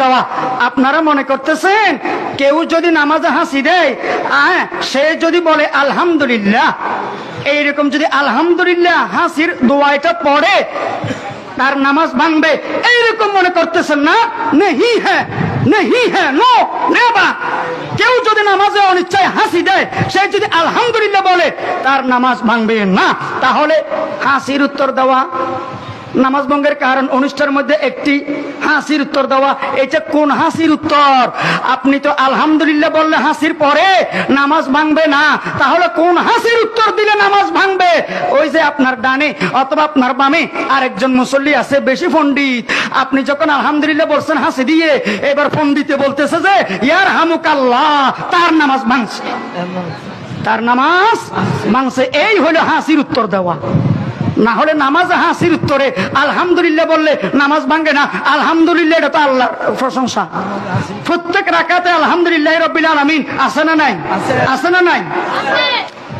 দেওয়া। আপনারা মনে করতেছেন কেউ যদি নামাজে হাসি দেয়, সে যদি বলে আলহামদুলিল্লাহ, এইরকম যদি আলহামদুলিল্লাহ হাসির দোয়াটা পড়ে তার নামাজ ভাঙবে, এইরকম মনে করতেছেন না? নেহি হ্যাঁ, নেহি হ্যাঁ, নো নেভার। কেউ যদি নামাজে অনিচ্ছায় হাসি দেয়, সে যদি আলহামদুলিল্লাহ বলে তার নামাজ ভাঙবে না। তাহলে হাসির উত্তর দেওয়া নামাজ ভঙ্গের কারণ অনুষ্ঠানের মধ্যে একটি হাসির উত্তর দেওয়া। এটা কোন হাসির উত্তর? আপনি তো আলহামদুলিল্লাহ বললে হাসির পরে নামাজ ভাঙবে না, তাহলে কোন হাসির উত্তর দিলে নামাজ ভাঙবে? ওই যে আপনার ডানে অথবা আপনার বামে আরেকজন মুসল্লি আছে বেশি পণ্ডিত, আপনি যখন আলহামদুলিল্লাহ বলছেন হাসি দিয়ে, এবার পণ্ডিতে বলতেছে যে ইয়ার হামুকাল্লাহ, তার নামাজ ভাঙছে, তার নামাজ ভাঙছে। এই হলো হাসির উত্তর দেওয়া। না হলে নামাজ হাসির উত্তরে আলহামদুলিল্লাহ বললে নামাজ ভাঙে না। আলহামদুলিল্লাহ এটা তো আল্লাহর প্রশংসা। প্রত্যেক রাকাতে আলহামদুলিল্লাহ রাব্বিল আলামিন আছে না নাই? আছে না নাই?